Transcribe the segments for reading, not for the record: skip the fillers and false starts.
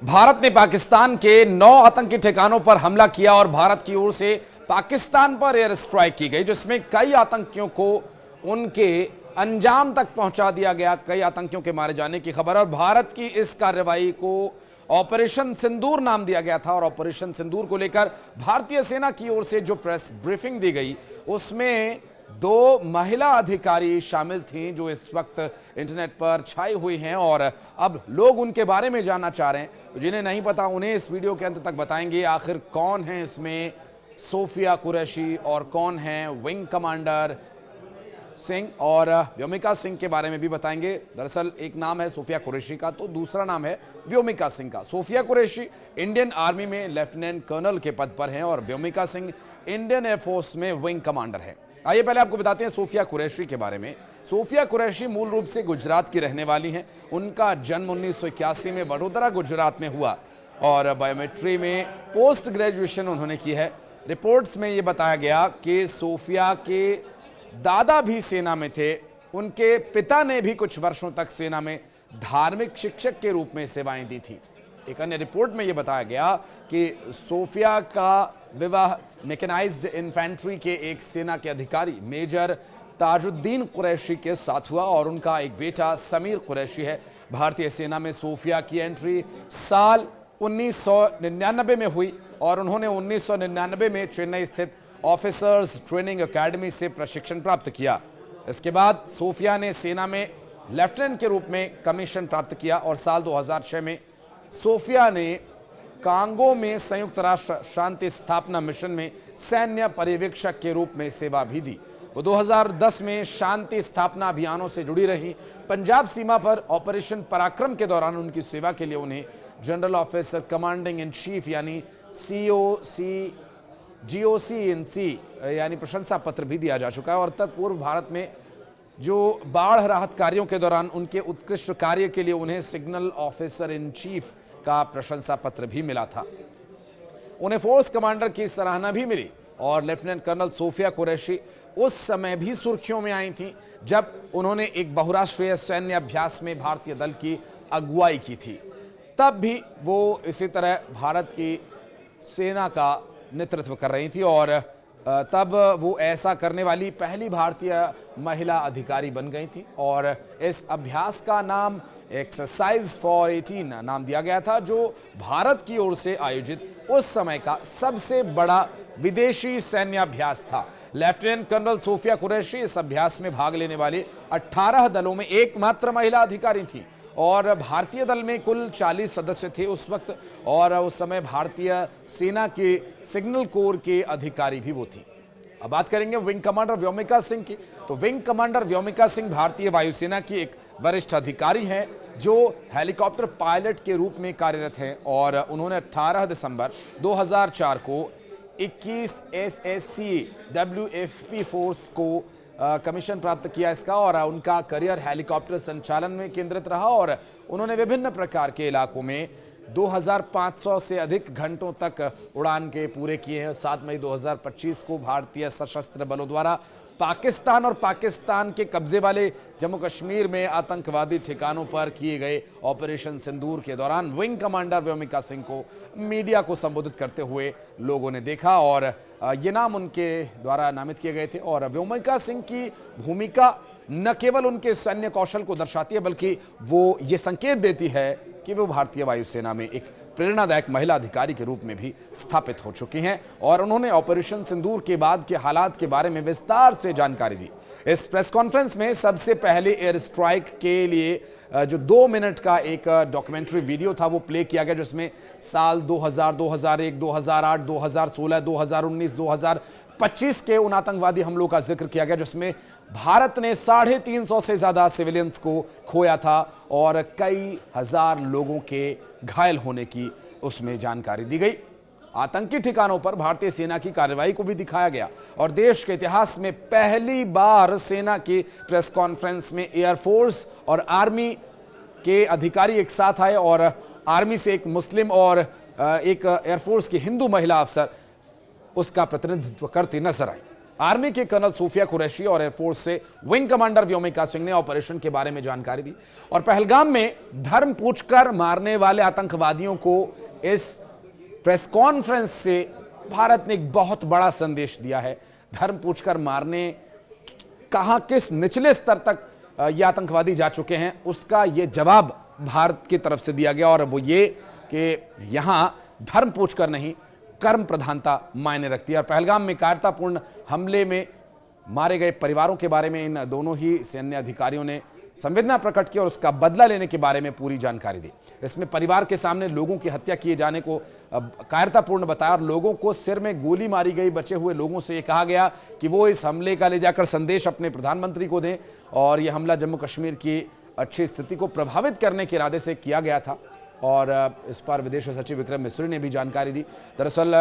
भारत ने पाकिस्तान के 9 आतंकी ठिकानों पर हमला किया और भारत की ओर से पाकिस्तान पर एयर स्ट्राइक की गई, जिसमें कई आतंकियों को उनके अंजाम तक पहुंचा दिया गया। कई आतंकियों के मारे जाने की खबर, और भारत की इस कार्रवाई को ऑपरेशन सिंदूर नाम दिया गया था। और ऑपरेशन सिंदूर को लेकर भारतीय सेना की ओर से जो प्रेस ब्रीफिंग दी गई, उसमें 2 महिला अधिकारी शामिल थीं जो इस वक्त इंटरनेट पर छाई हुई हैं, और अब लोग उनके बारे में जानना चाह रहे हैं। तो जिन्हें नहीं पता उन्हें इस वीडियो के अंत तक बताएंगे आखिर कौन है इसमें सोफिया कुरैशी और कौन है विंग कमांडर सिंह, और व्योमिका सिंह के बारे में भी बताएंगे। दरअसल एक नाम है सोफिया कुरैशी का, तो दूसरा नाम है व्योमिका सिंह का। सोफिया कुरैशी इंडियन आर्मी में लेफ्टिनेंट कर्नल के पद पर हैं और व्योमिका सिंह इंडियन एयरफोर्स में विंग कमांडर हैं। आइए पहले आपको बताते हैं सोफिया कुरैशी के बारे में। सोफिया कुरैशी मूल रूप से गुजरात की रहने वाली हैं। उनका जन्म 1981 में वडोदरा गुजरात में हुआ और बायोमेट्री में पोस्ट ग्रेजुएशन उन्होंने की है। रिपोर्ट्स में ये बताया गया कि सोफिया के दादा भी सेना में थे। उनके पिता ने भी कुछ वर्षों तक सेना में धार्मिक शिक्षक के रूप में सेवाएं दी थी। एक अन्य रिपोर्ट में यह बताया गया कि सोफिया का विवाह मैकेनाइज्ड इन्फेंट्री के एक सेना के अधिकारी मेजर ताजुद्दीन कुरैशी के साथ हुआ और उनका एक बेटा समीर कुरैशी है। भारतीय सेना में सोफिया की एंट्री साल 1999 में हुई और उन्होंने 1999 में चेन्नई स्थित ऑफिसर्स ट्रेनिंग एकेडमी से प्रशिक्षण प्राप्त किया। इसके बाद सोफिया ने सेना में लेफ्टिनेंट के रूप में कमीशन प्राप्त किया और साल 2006 में सोफिया ने कांगो में संयुक्त राष्ट्र शांति स्थापना मिशन में सैन्य पर्यवेक्षक के रूप में सेवा भी दी। वो 2010 में शांति स्थापना अभियानों से जुड़ी रही। पंजाब सीमा पर ऑपरेशन पराक्रम के दौरान उनकी सेवा के लिए उन्हें general officer commanding in chief यानी GOC इन सी यानी प्रशंसा पत्र भी दिया जा चुका है। और तब पूर्व भारत में जो बाढ़ राहत कार्यों के दौरान उनके उत्कृष्ट कार्य के लिए उन्हें सिग्नल ऑफिसर इन चीफ का प्रशंसा पत्र भी मिला था। उन्हें फोर्स कमांडर की सराहना भी मिली और लेफ्टिनेंट कर्नल सोफिया कुरैशी उस समय भी सुर्खियों में आई थी जब उन्होंने एक बहुराष्ट्रीय सैन्य अभ्यास में भारतीय दल की अगुवाई की थी। तब भी वो इसी तरह भारत की सेना का नेतृत्व कर रही थी और तब वो ऐसा करने वाली पहली भारतीय महिला अधिकारी बन गई थी। और इस अभ्यास का नाम एक्सरसाइज फॉर 18 नाम दिया गया था, जो भारत की ओर से आयोजित उस समय का सबसे बड़ा विदेशी सैन्य अभ्यास था। लेफ्टिनेंट कर्नल सोफिया कुरैशी इस अभ्यास में भाग लेने वाले 18 दलों में एकमात्र महिला अधिकारी थी और भारतीय दल में कुल 40 सदस्य थे उस वक्त, और उस समय भारतीय सेना के सिग्नल कोर के अधिकारी भी वो थी। अब बात करेंगे विंग कमांडर व्योमिका सिंह की। तो विंग कमांडर व्योमिका सिंह भारतीय वायुसेना की एक वरिष्ठ अधिकारी हैं जो हेलीकॉप्टर पायलट के रूप में कार्यरत हैं और उन्होंने 18 दिसंबर 2004 को 21 SSC WFP फोर्स को कमीशन प्राप्त किया इसका, और उनका करियर हेलीकॉप्टर संचालन में केंद्रित रहा और उन्होंने विभिन्न प्रकार के इलाकों में 2500 से अधिक घंटों तक उड़ान के पूरे किए हैं। 7 मई 2025 को भारतीय सशस्त्र बलों द्वारा पाकिस्तान और पाकिस्तान के कब्जे वाले जम्मू कश्मीर में आतंकवादी ठिकानों पर किए गए ऑपरेशन सिंदूर के दौरान विंग कमांडर व्योमिका सिंह को मीडिया को संबोधित करते हुए लोगों ने देखा और ये नाम उनके द्वारा नामित किए गए थे। और व्योमिका सिंह की भूमिका न केवल उनके सैन्य कौशल को दर्शाती है बल्कि वो ये संकेत देती है कि वो भारतीय वायुसेना में एक प्रेरणादायक महिला अधिकारी के रूप में भी स्थापित हो चुकी हैं। और उन्होंने ऑपरेशन सिंदूर के बाद के हालात के बारे में विस्तार से जानकारी दी। इस प्रेस कॉन्फ्रेंस में सबसे पहले एयर स्ट्राइक के लिए जो 2 मिनट का एक डॉक्यूमेंट्री वीडियो था वो प्ले किया गया, जिसमें साल 2000, 2001, 2008, 2016, 2019, 2025 के उन आतंकवादी हमलों का जिक्र किया गया जिसमें भारत ने 350 से ज्यादा सिविलियंस को खोया था और कई हजार लोगों के घायल होने की उसमें जानकारी दी गई। आतंकी ठिकानों पर भारतीय सेना की कार्रवाई को भी दिखाया गया और देश के इतिहास में पहली बार सेना की प्रेस कॉन्फ्रेंस में एयरफोर्स और आर्मी के अधिकारी एक साथ आए और आर्मी से एक मुस्लिम और एक एयरफोर्स की हिंदू महिला अफसर उसका प्रतिनिधित्व करती नजर आई। आर्मी के कर्नल सूफिया कुरैशी और एयरफोर्स से विंग कमांडर व्योमिका सिंह ने ऑपरेशन के बारे में जानकारी दी और पहलगाम में धर्म पूछकर मारने वाले आतंकवादियों को इस प्रेस कॉन्फ्रेंस से भारत ने एक बहुत बड़ा संदेश दिया है। धर्म पूछकर मारने कहां किस निचले स्तर तक ये आतंकवादी जा चुके हैं, उसका ये जवाब भारत की तरफ से दिया गया और वो ये कि यहां धर्म पूछकर नहीं, कर्म प्रधानता मायने रखती है। और पहलगाम में कायरतापूर्ण हमले में मारे गए परिवारों के बारे में इन दोनों ही सैन्य अधिकारियों ने संवेदना प्रकट की और उसका बदला लेने के बारे में पूरी जानकारी दी। इसमें परिवार के सामने लोगों की हत्या किए जाने को कायरतापूर्ण बताया और लोगों को सिर में गोली मारी गई बचे हुए लोगों से यह कहा गया कि वो इस हमले का ले जाकर संदेश अपने प्रधानमंत्री को दें और यह हमला जम्मू कश्मीर की अच्छी स्थिति को प्रभावित करने के इरादे से किया गया था। और इस पर विदेश सचिव विक्रम मिस्री ने भी जानकारी दी। दरअसल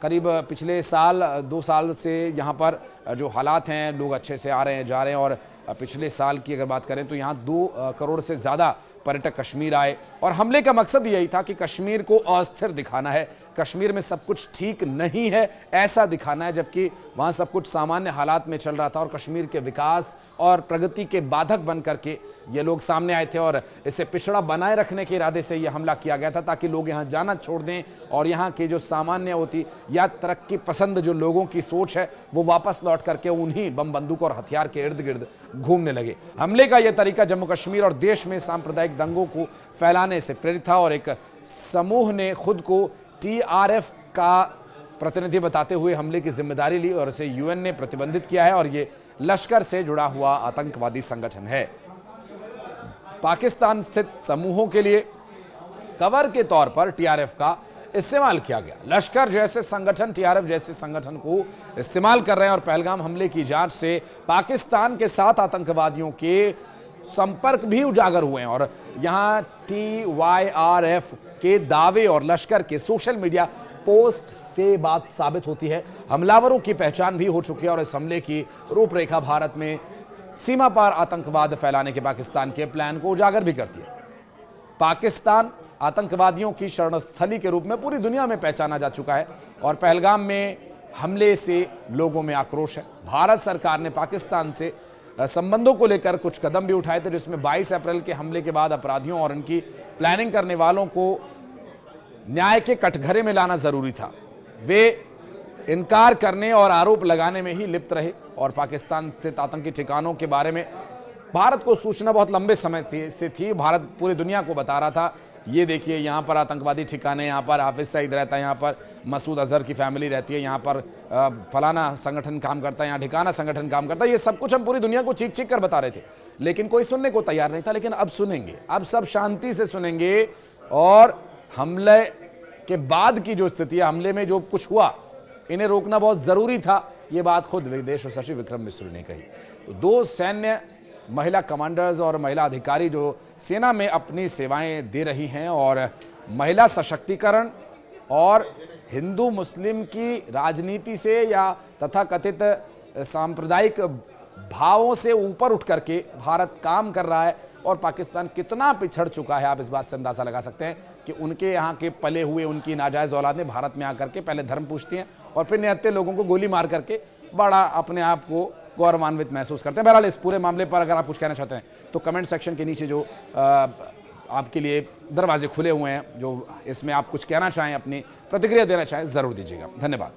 करीब पिछले साल 2 साल से यहाँ पर जो हालात हैं, लोग अच्छे से आ रहे हैं जा रहे हैं और पिछले साल की अगर बात करें तो यहाँ 2 करोड़ से ज़्यादा पर्यटक कश्मीर आए और हमले का मकसद यही था कि कश्मीर को अस्थिर दिखाना है, कश्मीर में सब कुछ ठीक नहीं है ऐसा दिखाना है, जबकि वहाँ सब कुछ सामान्य हालात में चल रहा था और कश्मीर के विकास और प्रगति के बाधक बन करके ये लोग सामने आए थे और इसे पिछड़ा बनाए रखने के इरादे से ये हमला किया गया था ताकि लोग यहाँ जाना छोड़ दें और यहाँ के जो सामान्य होती या तरक्की पसंद जो लोगों की सोच है वो वापस लौट करके उन्हीं बम बंदूक और हथियार के इर्द गिर्द घूमने लगे। हमले का यह तरीका जम्मू कश्मीर और देश में सांप्रदायिक दंगों को फैलाने से प्रेरित था और एक समूह ने खुद को TRF का प्रतिनिधि बताते हुए हमले की जिम्मेदारी ली और इसे UN ने प्रतिबंधित किया है और ये लश्कर से जुड़ा हुआ आतंकवादी संगठन है। पाकिस्तान स्थित समूहों के लिए कवर के तौर पर TRF का इस्तेमाल किया गया। लश्कर जैसे संगठन TRF जैसे संगठन को इस्तेमाल कर रहे हैं और पहलगाम हमले की जांच से पाकिस्तान के साथ आतंकवादियों के संपर्क भी उजागर हुए हैं और यहां TYRF के दावे और लश्कर के सोशल मीडिया पोस्ट से बात साबित होती है। हमलावरों की पहचान भी हो चुकी है और इस हमले की रूपरेखा भारत में सीमा पार आतंकवाद फैलाने के पाकिस्तान के प्लान को उजागर भी करती है। पाकिस्तान आतंकवादियों की शरणस्थली के रूप में पूरी दुनिया में पहचाना जा चुका है और पहलगाम में हमले से लोगों में आक्रोश है। भारत सरकार ने पाकिस्तान से संबंधों को लेकर कुछ कदम भी उठाए थे, जिसमें 22 अप्रैल के हमले के बाद अपराधियों और उनकी प्लानिंग करने वालों को न्याय के कटघरे में लाना जरूरी था। वे इनकार करने और आरोप लगाने में ही लिप्त रहे और पाकिस्तान स्थित आतंकी ठिकानों के बारे में भारत को सूचना बहुत लंबे समय से थी। भारत पूरी दुनिया को बता रहा था, ये देखिए यहाँ पर आतंकवादी ठिकाने, यहाँ पर हाफिज सईद रहता है, यहाँ पर मसूद अजहर की फैमिली रहती है, यहाँ पर फलाना संगठन काम करता है, यहाँ ठिकाना संगठन काम करता है। ये सब कुछ हम पूरी दुनिया को चीख चीख कर बता रहे थे, लेकिन कोई सुनने को तैयार नहीं था। लेकिन अब सुनेंगे, अब सब शांति से सुनेंगे और हमले के बाद की जो स्थिति है, हमले में जो कुछ हुआ, इन्हें रोकना बहुत जरूरी था। ये बात खुद विदेश सचिव विक्रम मिस्री ने कही। तो 2 सैन्य महिला कमांडर्स और महिला अधिकारी जो सेना में अपनी सेवाएं दे रही हैं और महिला सशक्तिकरण और हिंदू मुस्लिम की राजनीति से या तथाकथित सांप्रदायिक भावों से ऊपर उठ करके भारत काम कर रहा है और पाकिस्तान कितना पिछड़ चुका है, आप इस बात से अंदाजा लगा सकते हैं कि उनके यहाँ के पले हुए उनकी नाजायज औलादें भारत में आकर के पहले धर्म पूछती हैं और फिर निहत्थे लोगों को गोली मार करके बड़ा अपने आप को गौरवान्वित महसूस करते हैं। बहरहाल इस पूरे मामले पर अगर आप कुछ कहना चाहते हैं तो कमेंट सेक्शन के नीचे जो आपके लिए दरवाजे खुले हुए हैं, जो इसमें आप कुछ कहना चाहें, अपनी प्रतिक्रिया देना चाहें, जरूर दीजिएगा। धन्यवाद।